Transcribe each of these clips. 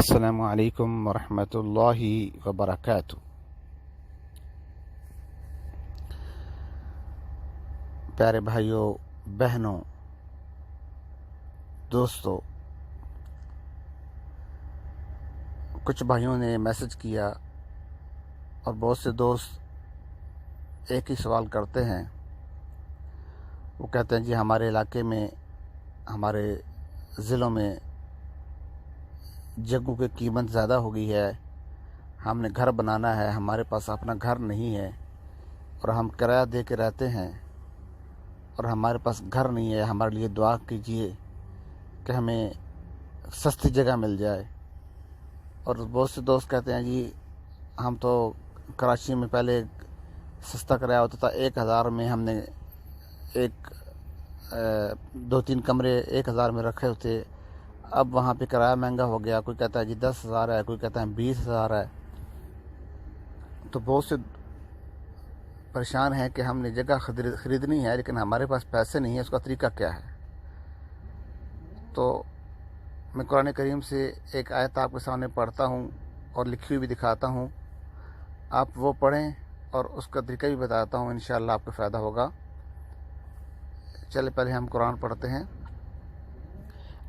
السلام علیکم ورحمۃ اللہ وبرکاتہ۔ پیارے بھائیوں، بہنوں، دوستوں، کچھ بھائیوں نے میسج کیا اور بہت سے دوست ایک ہی سوال کرتے ہیں۔ وہ کہتے ہیں جی ہمارے علاقے میں، ہمارے ضلعوں میں جگہوں کی قیمت زیادہ ہو گئی ہے، ہم نے گھر بنانا ہے، ہمارے پاس اپنا گھر نہیں ہے اور ہم کرایہ دے کے رہتے ہیں اور ہمارے پاس گھر نہیں ہے، ہمارے لیے دعا کیجیے کہ ہمیں سستی جگہ مل جائے۔ اور بہت سے دوست کہتے ہیں جی ہم تو کراچی میں پہلے سستا کرایہ ہوتا تھا، 1000 میں ہم نے ایک 2-3 کمرے 1000 میں رکھے ہوتے، اب وہاں پہ کرایہ مہنگا ہو گیا، کوئی کہتا ہے جی 10,000 ہے، کوئی کہتا ہے 20,000 ہے۔ تو بہت سے پریشان ہیں کہ ہم نے جگہ خریدنی ہے لیکن ہمارے پاس پیسے نہیں ہیں، اس کا طریقہ کیا ہے؟ تو میں قرآن کریم سے ایک آیت آپ کے سامنے پڑھتا ہوں اور لکھی ہوئی بھی دکھاتا ہوں، آپ وہ پڑھیں اور اس کا طریقہ بھی بتاتا ہوں، انشاءاللہ آپ کو فائدہ ہوگا۔ چلے پہلے ہم قرآن پڑھتے ہیں۔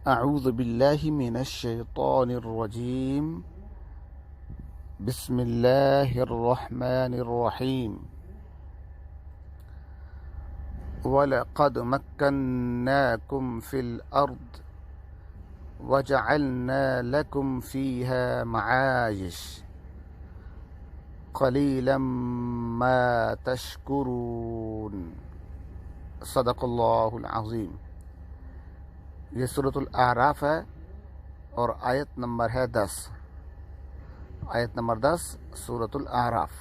اعوذ باللہ من الشیطان الرجیم، بسم اللہ الرحمن الرحیم۔ وَلَقَدْ مَكَّنَّاكُمْ فِي الْأَرْضِ وَجَعَلْنَا لَكُمْ فِيهَا مَعَايِشَ قَلِيلًا مَا تَشْكُرُونَ۔ صدق اللہ العظیم۔ یہ سورۃ الاعراف ہے اور آیت نمبر ہے 10، آیت نمبر 10 سورۃ الاعراف۔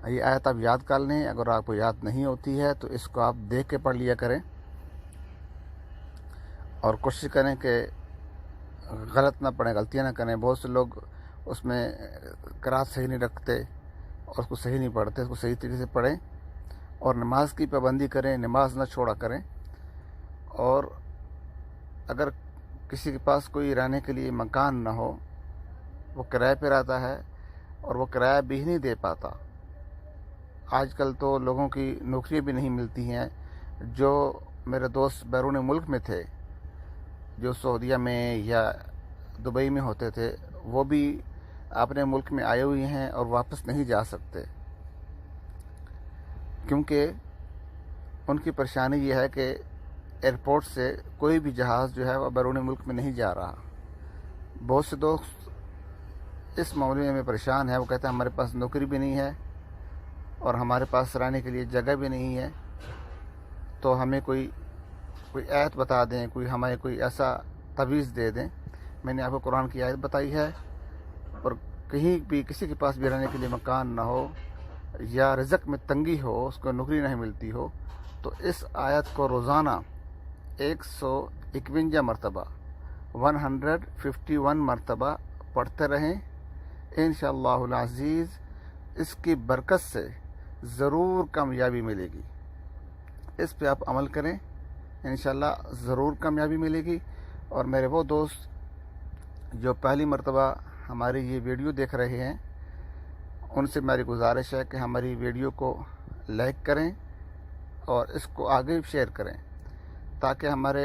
یہ آیت آپ یاد کر لیں، اگر آپ کو یاد نہیں ہوتی ہے تو اس کو آپ دیکھ کے پڑھ لیا کریں اور کوشش کریں کہ غلط نہ پڑھیں، غلطیاں نہ کریں۔ بہت سے لوگ اس میں قرأت صحیح نہیں رکھتے اور اس کو صحیح نہیں پڑھتے، اس کو صحیح طریقے سے پڑھیں اور نماز کی پابندی کریں، نماز نہ چھوڑا کریں۔ اور اگر کسی کے پاس کوئی رہنے کے لیے مکان نہ ہو، وہ کرائے پہ رہتا ہے اور وہ کرایہ بھی نہیں دے پاتا، آج کل تو لوگوں کی نوکریاں بھی نہیں ملتی ہیں۔ جو میرے دوست بیرون ملک میں تھے، جو سعودیہ میں یا دبئی میں ہوتے تھے، وہ بھی اپنے ملک میں آئے ہوئے ہیں اور واپس نہیں جا سکتے، کیونکہ ان کی پریشانی یہ ہے کہ ایئرپورٹ سے کوئی بھی جہاز جو ہے وہ بیرون ملک میں نہیں جا رہا۔ بہت سے دوست اس معاملے میں پریشان ہیں، وہ کہتے ہیں ہمارے پاس نوکری بھی نہیں ہے اور ہمارے پاس رہنے کے لیے جگہ بھی نہیں ہے، تو ہمیں کوئی آیت بتا دیں، ہمیں کوئی ایسا تعویذ دے دیں۔ میں نے آپ کو قرآن کی آیت بتائی ہے، اور کہیں بھی کسی کے پاس بھی رہنے کے لیے مکان نہ ہو یا رزق میں تنگی ہو، اس کو نوکری نہیں ملتی ہو، تو اس آیت کو روزانہ 151 مرتبہ 151 مرتبہ پڑھتے رہیں، انشاءاللہ العزیز اس کی برکت سے ضرور کامیابی ملے گی۔ اس پہ آپ عمل کریں، انشاءاللہ ضرور کامیابی ملے گی۔ اور میرے وہ دوست جو پہلی مرتبہ ہماری یہ ویڈیو دیکھ رہے ہیں، ان سے میری گزارش ہے کہ ہماری ویڈیو کو لائک کریں اور اس کو آگے شیئر کریں، تاکہ ہمارے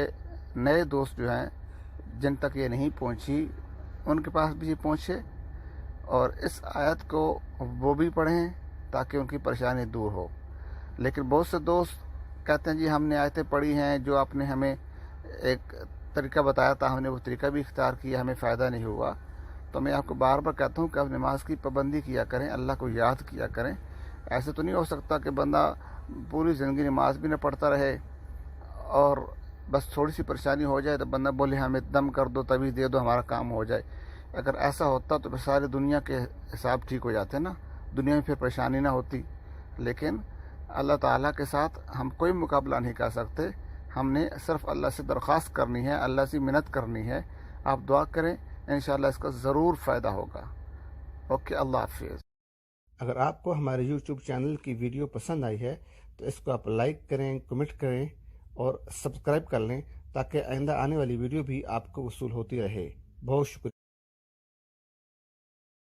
نئے دوست جو ہیں، جن تک یہ نہیں پہنچی، ان کے پاس بھی یہ پہنچے اور اس آیت کو وہ بھی پڑھیں تاکہ ان کی پریشانی دور ہو۔ لیکن بہت سے دوست کہتے ہیں جی ہم نے آیتیں پڑھی ہیں، جو آپ نے ہمیں ایک طریقہ بتایا تھا، ہم نے وہ طریقہ بھی اختیار کیا، ہمیں فائدہ نہیں ہوا۔ تو میں آپ کو بار بار کہتا ہوں کہ آپ نماز کی پابندی کیا کریں، اللہ کو یاد کیا کریں۔ ایسے تو نہیں ہو سکتا کہ بندہ پوری زندگی نماز بھی نہ پڑھتا رہے اور بس تھوڑی سی پریشانی ہو جائے تو بندہ بولے ہمیں دم کر دو، تعویذ دے دو، ہمارا کام ہو جائے۔ اگر ایسا ہوتا تو پھر ساری دنیا کے حساب ٹھیک ہو جاتے نا، دنیا میں پھر پریشانی نہ ہوتی۔ لیکن اللہ تعالیٰ کے ساتھ ہم کوئی مقابلہ نہیں کر سکتے، ہم نے صرف اللہ سے درخواست کرنی ہے، اللہ سے منت کرنی ہے۔ آپ دعا کریں، انشاءاللہ اس کا ضرور فائدہ ہوگا۔ اوکے، اللہ حافظ۔ اگر آپ کو ہمارے یوٹیوب چینل کی ویڈیو پسند آئی ہے تو اس کو آپ لائک کریں، کمنٹ کریں اور سبسکرائب کر لیں، تاکہ آئندہ آنے والی ویڈیو بھی آپ کو وصول ہوتی رہے۔ بہت شکریہ۔